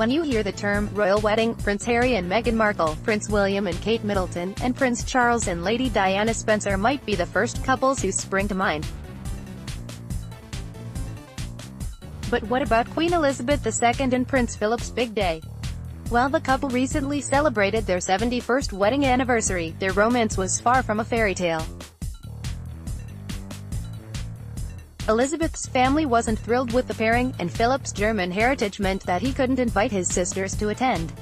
When you hear the term royal wedding, Prince Harry and Meghan Markle, Prince William and Kate Middleton, and Prince Charles and Lady Diana Spencer might be the first couples who spring to mind. But what about Queen Elizabeth II and Prince Philip's big day? While the couple recently celebrated their 71st wedding anniversary, their romance was far from a fairy tale. Elizabeth's family wasn't thrilled with the pairing, and Philip's German heritage meant that he couldn't invite his sisters to attend.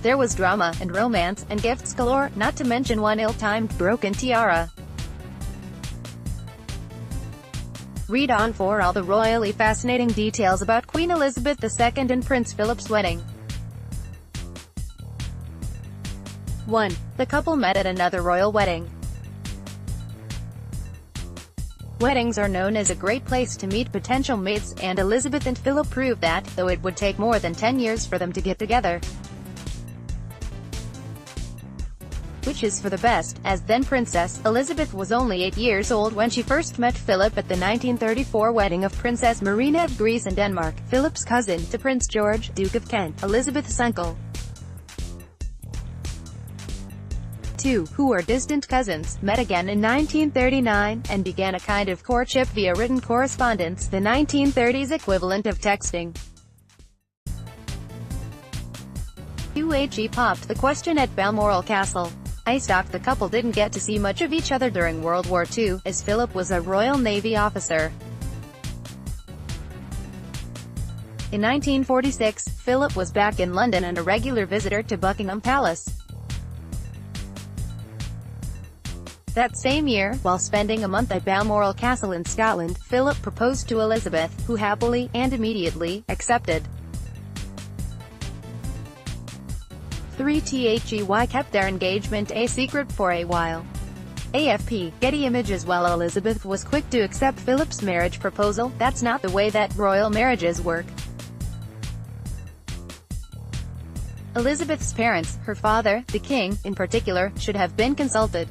There was drama, and romance, and gifts galore, not to mention one ill-timed broken tiara. Read on for all the royally fascinating details about Queen Elizabeth II and Prince Philip's wedding. 1. The couple met at another royal wedding. Weddings are known as a great place to meet potential mates, and Elizabeth and Philip proved that, though it would take more than 10 years for them to get together. Which is for the best, as then Princess Elizabeth was only 8 years old when she first met Philip at the 1934 wedding of Princess Marina of Greece and Denmark, Philip's cousin, to Prince George, Duke of Kent, Elizabeth's uncle. 2, who are distant cousins, met again in 1939, and began a kind of courtship via written correspondence, the 1930s equivalent of texting. 2. Popped the question at Balmoral Castle. I thought the couple didn't get to see much of each other during World War II, as Philip was a Royal Navy officer. In 1946, Philip was back in London and a regular visitor to Buckingham Palace. That same year, while spending a month at Balmoral Castle in Scotland, Philip proposed to Elizabeth, who happily, and immediately, accepted. 3. They kept their engagement a secret for a while. AFP, Getty Images. While Elizabeth was quick to accept Philip's marriage proposal, that's not the way that royal marriages work. Elizabeth's parents, her father, the king, in particular, should have been consulted.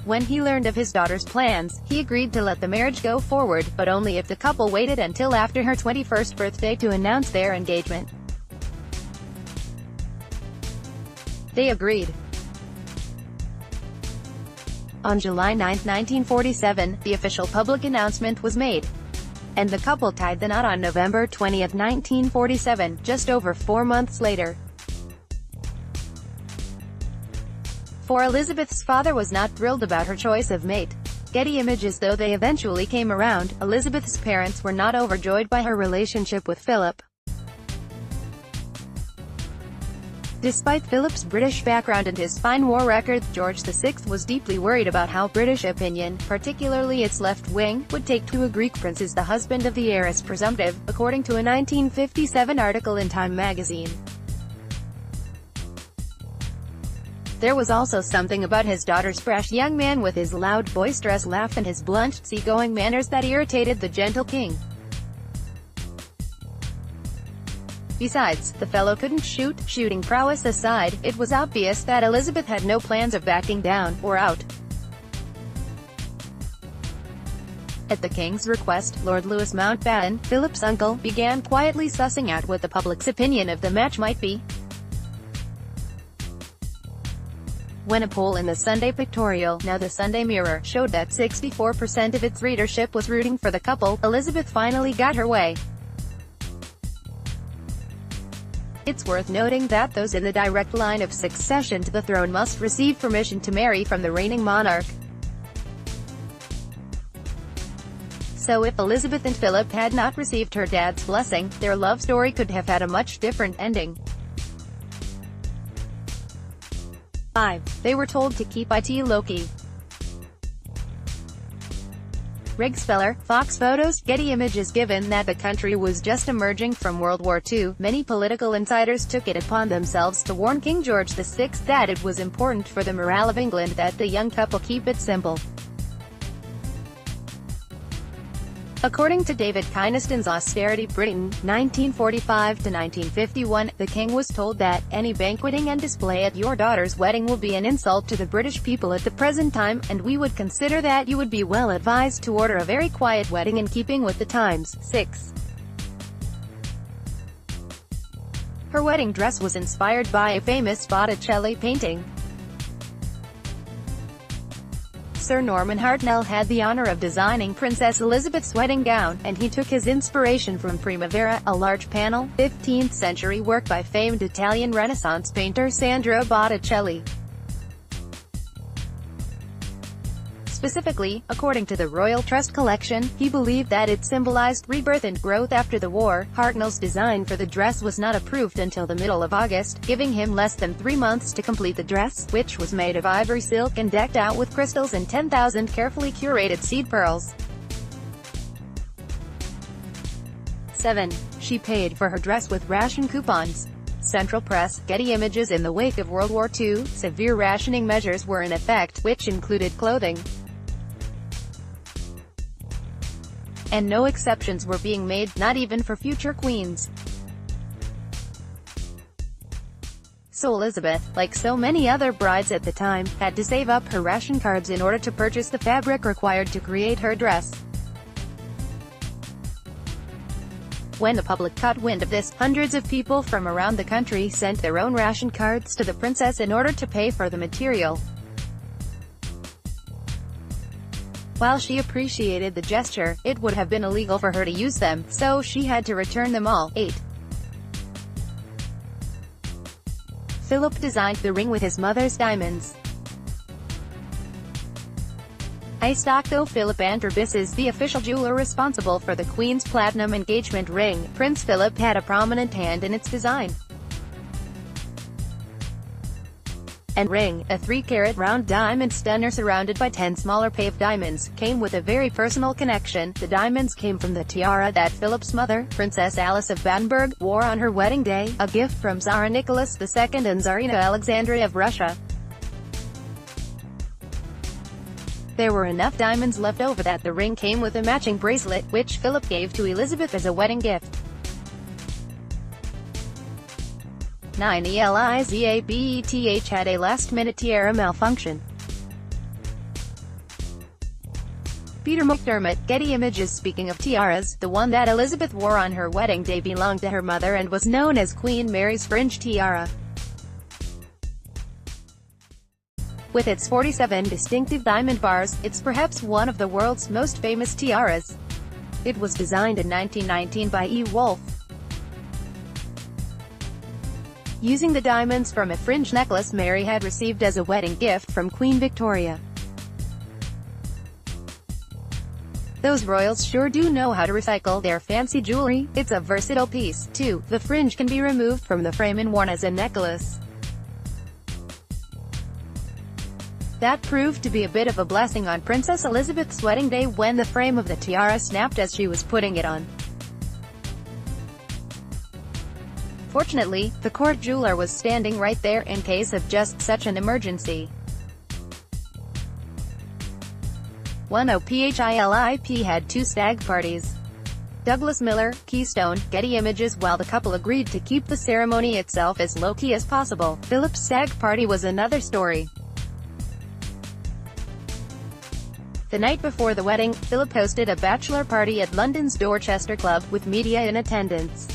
When he learned of his daughter's plans, he agreed to let the marriage go forward, but only if the couple waited until after her 21st birthday to announce their engagement. They agreed. On July 9, 1947, the official public announcement was made, and the couple tied the knot on November 20, 1947, just over 4 months later. For Elizabeth's father was not thrilled about her choice of mate. Getty Images. Though they eventually came around, Elizabeth's parents were not overjoyed by her relationship with Philip. Despite Philip's British background and his fine war record, George VI was deeply worried about how British opinion, particularly its left wing, would take to a Greek prince as the husband of the heiress presumptive, according to a 1957 article in Time magazine. There was also something about his daughter's fresh young man with his loud, boisterous laugh and his blunt, seagoing manners that irritated the gentle king. Besides, the fellow couldn't shoot. Shooting prowess aside, it was obvious that Elizabeth had no plans of backing down, or out. At the king's request, Lord Louis Mountbatten, Philip's uncle, began quietly sussing out what the public's opinion of the match might be. When a poll in the Sunday Pictorial, now the Sunday Mirror, showed that 64% of its readership was rooting for the couple, Elizabeth finally got her way. It's worth noting that those in the direct line of succession to the throne must receive permission to marry from the reigning monarch. So if Elizabeth and Philip had not received her dad's blessing, their love story could have had a much different ending. 5. They were told to keep it low-key. Reg Speller, Fox Photos, Getty Images. Given that the country was just emerging from World War II, many political insiders took it upon themselves to warn King George VI that it was important for the morale of England that the young couple keep it simple. According to David Kynaston's Austerity Britain, 1945 to 1951, the king was told that any banqueting and display at your daughter's wedding will be an insult to the British people at the present time, and we would consider that you would be well advised to order a very quiet wedding in keeping with the times. 6. Her wedding dress was inspired by a famous Botticelli painting. Sir Norman Hartnell had the honor of designing Princess Elizabeth's wedding gown, and he took his inspiration from Primavera, a large panel, 15th-century work by famed Italian Renaissance painter Sandro Botticelli. Specifically, according to the Royal Trust collection, he believed that it symbolized rebirth and growth after the war. Hartnell's design for the dress was not approved until the middle of August, giving him less than 3 months to complete the dress, which was made of ivory silk and decked out with crystals and 10,000 carefully curated seed pearls. 7. She paid for her dress with ration coupons. Central Press, Getty Images. In the wake of World War II, severe rationing measures were in effect, which included clothing, and no exceptions were being made, not even for future queens. So Elizabeth, like so many other brides at the time, had to save up her ration cards in order to purchase the fabric required to create her dress. When the public caught wind of this, hundreds of people from around the country sent their own ration cards to the princess in order to pay for the material. While she appreciated the gesture, it would have been illegal for her to use them, so she had to return them all. 8. Philip designed the ring with his mother's diamonds. Though Philip Antrobus is the official jeweler responsible for the Queen's platinum engagement ring, Prince Philip had a prominent hand in its design. And ring, a 3-carat round diamond stunner surrounded by 10 smaller paved diamonds, came with a very personal connection. The diamonds came from the tiara that Philip's mother, Princess Alice of Battenberg, wore on her wedding day, a gift from Tsar Nicholas II and Tsarina Alexandria of Russia. There were enough diamonds left over that the ring came with a matching bracelet, which Philip gave to Elizabeth as a wedding gift. 9. Elizabeth had a last-minute tiara malfunction. Peter McDermott, Getty Images. Speaking of tiaras, the one that Elizabeth wore on her wedding day belonged to her mother and was known as Queen Mary's fringe tiara. With its 47 distinctive diamond bars, it's perhaps one of the world's most famous tiaras. It was designed in 1919 by E. Wolfe, using the diamonds from a fringe necklace Mary had received as a wedding gift from Queen Victoria. Those royals sure do know how to recycle their fancy jewelry. It's a versatile piece, too. The fringe can be removed from the frame and worn as a necklace. That proved to be a bit of a blessing on Princess Elizabeth's wedding day when the frame of the tiara snapped as she was putting it on. Fortunately, the court jeweler was standing right there in case of just such an emergency. 10. Philip had 2 stag parties. Douglas Miller, Keystone, Getty Images. While the couple agreed to keep the ceremony itself as low-key as possible, Philip's stag party was another story. The night before the wedding, Philip hosted a bachelor party at London's Dorchester Club, with media in attendance.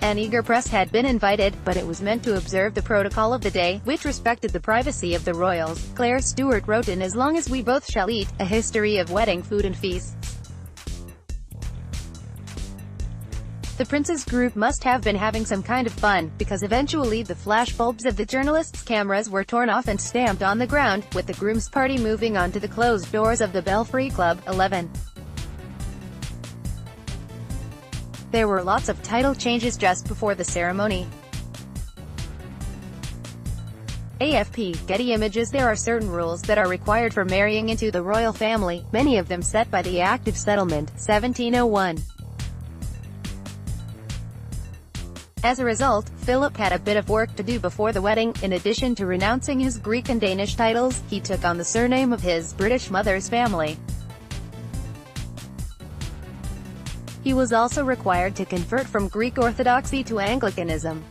An eager press had been invited, but it was meant to observe the protocol of the day, which respected the privacy of the royals. Claire Stewart wrote in As Long as We Both Shall Eat, a history of wedding food and feasts. The prince's group must have been having some kind of fun, because eventually the flashbulbs of the journalists' cameras were torn off and stamped on the ground, with the groom's party moving on to the closed doors of the Belfry Club. 11. There were lots of title changes just before the ceremony. AFP, Getty Images. There are certain rules that are required for marrying into the royal family, many of them set by the Act of Settlement, 1701. As a result, Philip had a bit of work to do before the wedding. In addition to renouncing his Greek and Danish titles, he took on the surname of his British mother's family. He was also required to convert from Greek Orthodoxy to Anglicanism.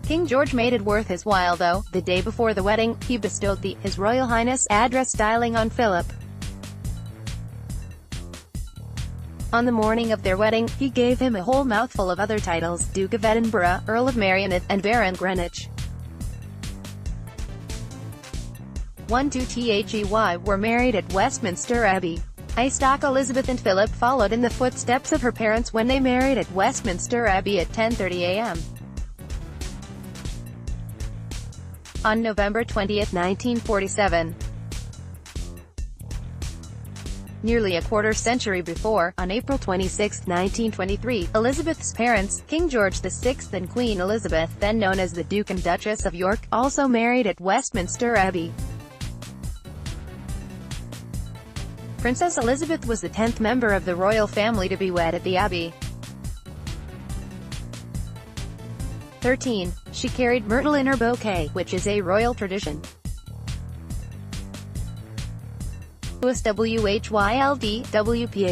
King George made it worth his while though. The day before the wedding, he bestowed the His Royal Highness address styling on Philip. On the morning of their wedding, he gave him a whole mouthful of other titles: Duke of Edinburgh, Earl of Merioneth, and Baron Greenwich. 12they were married at Westminster Abbey. Elizabeth and Philip followed in the footsteps of her parents when they married at Westminster Abbey at 10:30 a.m. on November 20, 1947. Nearly a quarter-century before, on April 26, 1923, Elizabeth's parents, King George VI and Queen Elizabeth, then known as the Duke and Duchess of York, also married at Westminster Abbey. Princess Elizabeth was the 10th member of the royal family to be wed at the Abbey. 13. She carried myrtle in her bouquet, which is a royal tradition. WHYLD,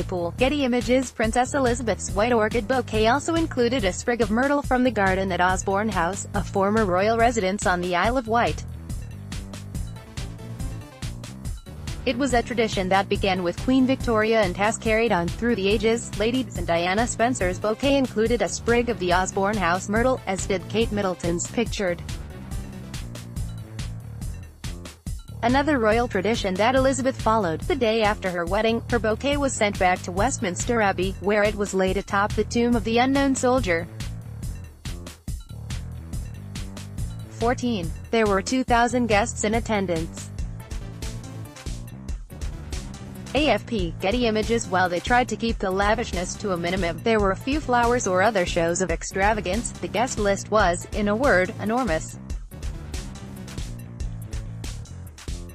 Pool. Getty Images. Princess Elizabeth's white orchid bouquet also included a sprig of myrtle from the garden at Osborne House, a former royal residence on the Isle of Wight. It was a tradition that began with Queen Victoria and has carried on through the ages. Lady St. Diana Spencer's bouquet included a sprig of the Osborne House myrtle, as did Kate Middleton's, pictured. Another royal tradition that Elizabeth followed: the day after her wedding, her bouquet was sent back to Westminster Abbey, where it was laid atop the tomb of the unknown soldier. 14. There were 2,000 guests in attendance. AFP, Getty Images. While they tried to keep the lavishness to a minimum, there were a few flowers or other shows of extravagance. The guest list was, in a word, enormous.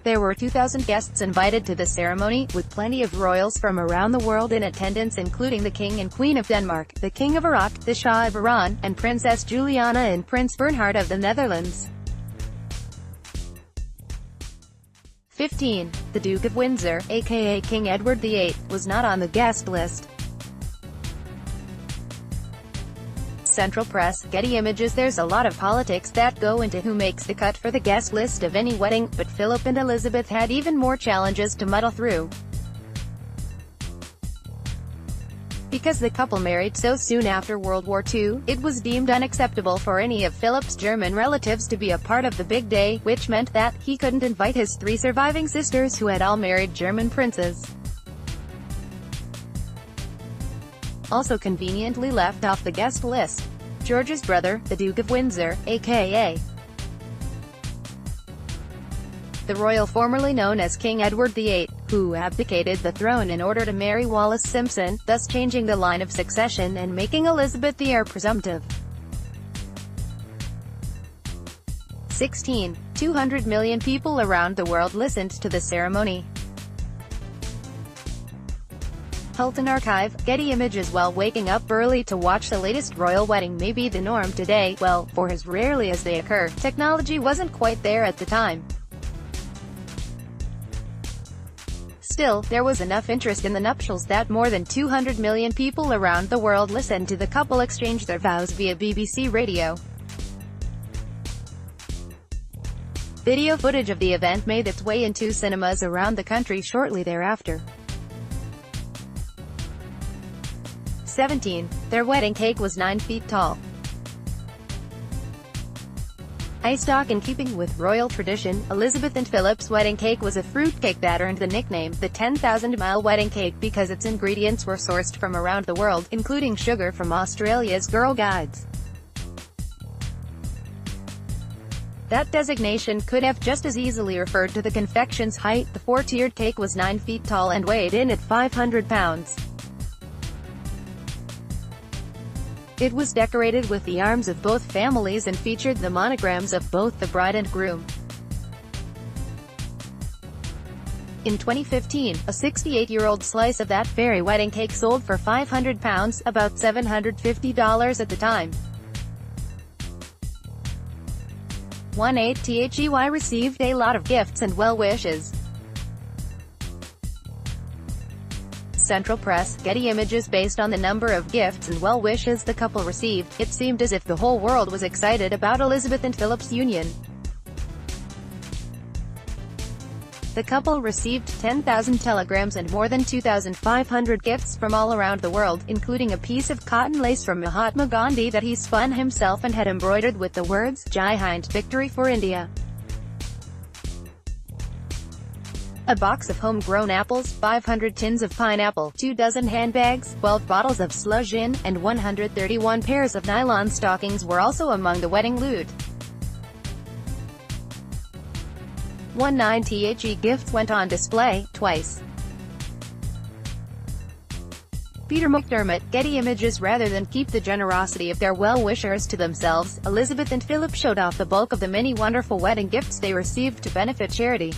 There were 2,000 guests invited to the ceremony, with plenty of royals from around the world in attendance, including the King and Queen of Denmark, the King of Iraq, the Shah of Iran, and Princess Juliana and Prince Bernhard of the Netherlands. 15. The Duke of Windsor, aka King Edward VIII, was not on the guest list. Central Press, Getty Images. There's a lot of politics that go into who makes the cut for the guest list of any wedding, but Philip and Elizabeth had even more challenges to muddle through. Because the couple married so soon after World War II, it was deemed unacceptable for any of Philip's German relatives to be a part of the big day, which meant that he couldn't invite his 3 surviving sisters who had all married German princes. Also conveniently left off the guest list: George's brother, the Duke of Windsor, aka the royal formerly known as King Edward VIII, who abdicated the throne in order to marry Wallis Simpson, thus changing the line of succession and making Elizabeth the heir presumptive. 16. 200 million people around the world listened to the ceremony. Hilton Archive, Getty Images. While waking up early to watch the latest royal wedding may be the norm today, well, for as rarely as they occur, technology wasn't quite there at the time. Still, there was enough interest in the nuptials that more than 200 million people around the world listened to the couple exchange their vows via BBC Radio. Video footage of the event made its way into cinemas around the country shortly thereafter. 17. Their wedding cake was 9 feet tall. In keeping with royal tradition, Elizabeth and Philip's wedding cake was a fruitcake that earned the nickname, the 10,000-mile wedding cake, because its ingredients were sourced from around the world, including sugar from Australia's Girl Guides. That designation could have just as easily referred to the confection's height. The 4-tiered cake was 9 feet tall and weighed in at 500 pounds. It was decorated with the arms of both families and featured the monograms of both the bride and groom. In 2015, a 68-year-old slice of that very wedding cake sold for £500, about $750 at the time. 18THEY received a lot of gifts and well wishes. Central Press, Getty Images. Based on the number of gifts and well wishes the couple received, it seemed as if the whole world was excited about Elizabeth and Philip's union. The couple received 10,000 telegrams and more than 2,500 gifts from all around the world, including a piece of cotton lace from Mahatma Gandhi that he spun himself and had embroidered with the words, Jai Hind, Victory for India. A box of homegrown apples, 500 tins of pineapple, 2 dozen handbags, 12 bottles of sloe gin, and 131 pairs of nylon stockings were also among the wedding loot. 19THE gifts went on display, twice. Peter McDermott, Getty Images. Rather than keep the generosity of their well-wishers to themselves, Elizabeth and Philip showed off the bulk of the many wonderful wedding gifts they received to benefit charity.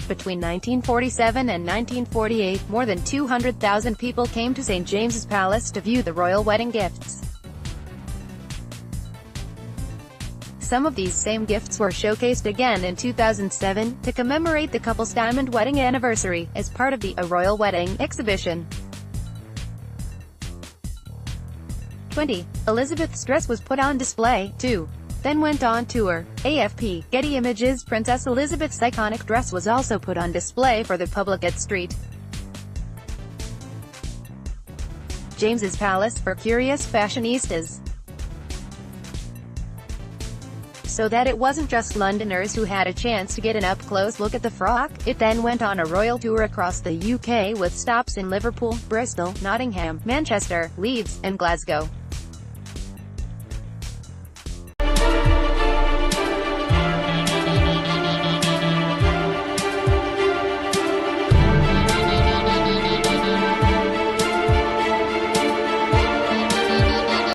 Between 1947 and 1948, more than 200,000 people came to St. James's Palace to view the royal wedding gifts. Some of these same gifts were showcased again in 2007, to commemorate the couple's diamond wedding anniversary, as part of the A Royal Wedding exhibition. 20. Elizabeth's dress was put on display, too. Then went on tour. AFP, Getty Images. Princess Elizabeth's iconic dress was also put on display for the public at St. James's Palace for curious fashionistas. So that it wasn't just Londoners who had a chance to get an up-close look at the frock, it then went on a royal tour across the UK with stops in Liverpool, Bristol, Nottingham, Manchester, Leeds, and Glasgow.